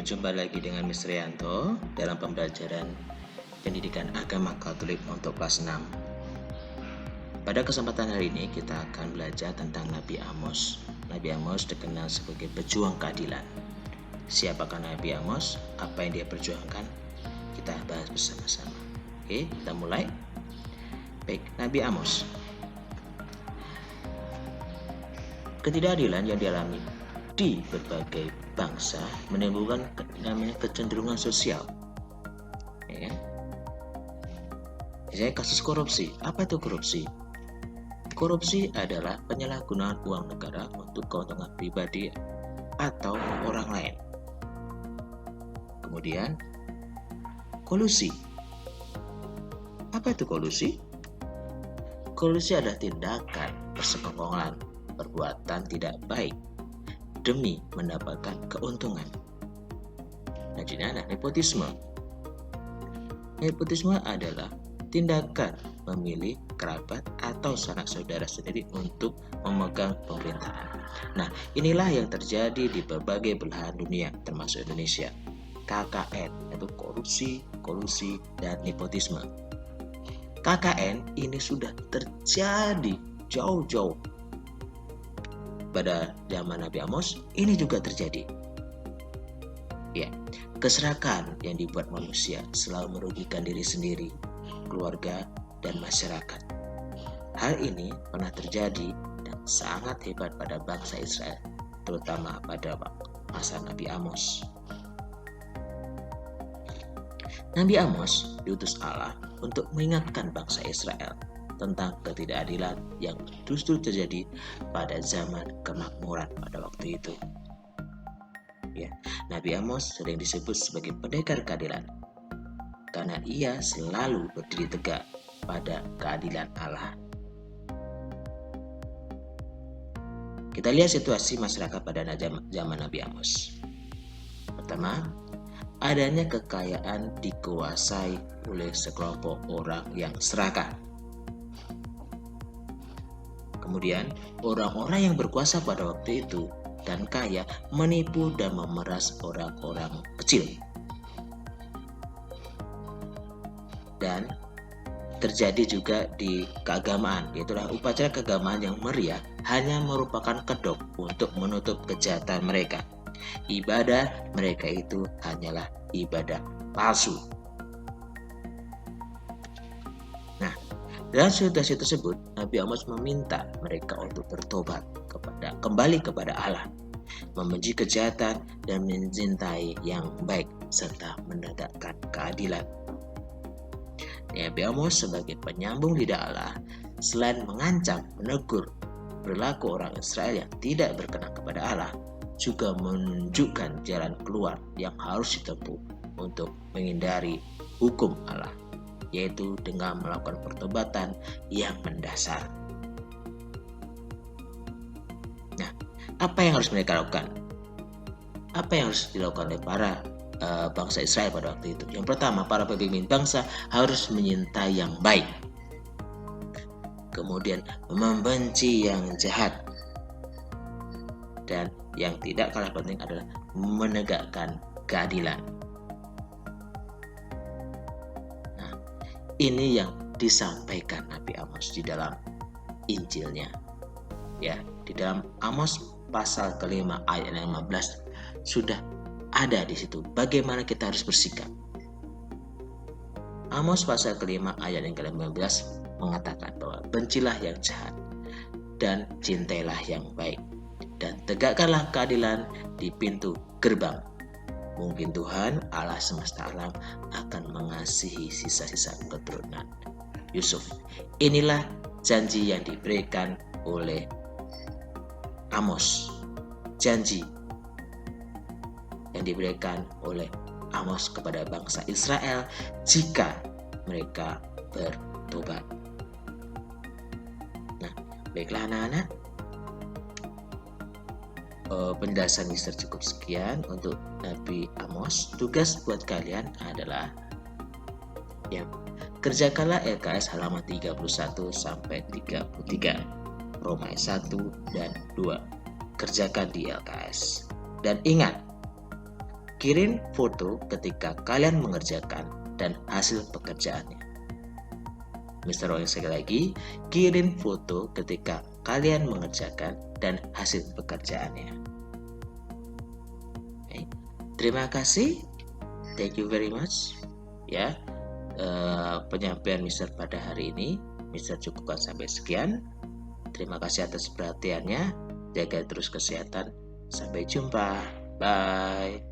jumpa lagi dengan Mr. Yanto dalam pembelajaran pendidikan agama Katolik untuk kelas 6. Pada kesempatan hari ini kita akan belajar tentang Nabi Amos. Nabi Amos dikenal sebagai pejuang keadilan. Siapakah Nabi Amos? Apa yang dia perjuangkan? Kita bahas bersama-sama. Oke, kita mulai. Baik, Nabi Amos. Ketidakadilan yang dialami di berbagai bangsa menimbulkan namanya kecenderungan sosial, ya kan? Misalnya kasus korupsi. Apa itu korupsi? Korupsi adalah penyalahgunaan uang negara untuk keuntungan pribadi atau orang lain. Kemudian kolusi. Apa itu kolusi? Kolusi adalah tindakan persekongkolan, perbuatan tidak baik demi mendapatkan keuntungan. Selanjutnya ada nepotisme. Nepotisme adalah tindakan memilih kerabat atau sanak saudara sendiri untuk memegang pemerintahan. Nah, inilah yang terjadi di berbagai belahan dunia, termasuk Indonesia. KKN, yaitu korupsi, kolusi, dan nepotisme. KKN ini sudah terjadi jauh-jauh. Pada zaman Nabi Amos, ini juga terjadi. Ya, keserakahan yang dibuat manusia selalu merugikan diri sendiri, keluarga, dan masyarakat. Hal ini pernah terjadi dan sangat hebat pada bangsa Israel, terutama pada masa Nabi Amos. Nabi Amos diutus Allah untuk mengingatkan bangsa Israel tentang ketidakadilan yang justru terjadi pada zaman kemakmuran pada waktu itu. Ya, Nabi Amos sering disebut sebagai pendekar keadilan karena ia selalu berdiri tegak pada keadilan Allah. Kita lihat situasi masyarakat pada zaman Nabi Amos. Pertama, adanya kekayaan dikuasai oleh sekelompok orang yang serakah. Kemudian, orang-orang yang berkuasa pada waktu itu dan kaya menipu dan memeras orang-orang kecil. Dan terjadi juga di keagamaan, yaitu upacara keagamaan yang meriah hanya merupakan kedok untuk menutup kejahatan mereka. Ibadah mereka itu hanyalah ibadah palsu. Nah, dalam situasi tersebut, Nabi Amos meminta mereka untuk bertobat kembali kepada Allah, membenci kejahatan dan mencintai yang baik serta menegakkan keadilan. Nabi Amos sebagai penyambung lidah Allah, selain mengancam, menegur perilaku orang Israel yang tidak berkenan kepada Allah, juga menunjukkan jalan keluar yang harus ditempuh untuk menghindari hukum Allah, yaitu dengan melakukan pertobatan yang mendasar. Nah, apa yang harus mereka lakukan? Apa yang harus dilakukan oleh para bangsa Israel pada waktu itu? Yang pertama, para pemimpin bangsa harus menyintai yang baik. Kemudian membenci yang jahat. Dan yang tidak kalah penting adalah menegakkan keadilan. Nah, ini yang disampaikan Nabi Amos di dalam Injilnya. Ya, di dalam Amos pasal kelima ayat 15 sudah ada di situ bagaimana kita harus bersikap. Amos pasal kelima ayat yang ke-15 mengatakan bahwa bencilah yang jahat dan cintailah yang baik, dan tegakkanlah keadilan di pintu gerbang. Mungkin Tuhan Allah semesta alam akan mengasihi sisa-sisa keturunan Yusuf. Inilah janji yang diberikan oleh Amos. Janji yang diberikan oleh Amos kepada bangsa Israel jika mereka bertobat. Nah, baiklah anak-anak, penjelasan Mister cukup sekian untuk Nabi Amos. Tugas buat kalian adalah kerjakanlah LKS halaman 31 sampai 33, Roma 1 dan 2. Kerjakan di LKS. Dan ingat, kirim foto ketika kalian mengerjakan dan hasil pekerjaannya. Mister ulangi sekali lagi, kirim foto ketika kalian mengerjakan dan hasil pekerjaannya. Okay. Terima kasih, thank you very much. Ya, penyampaian Mister pada hari ini, Mister cukupkan sampai sekian. Terima kasih atas perhatiannya. Jaga terus kesehatan. Sampai jumpa. Bye.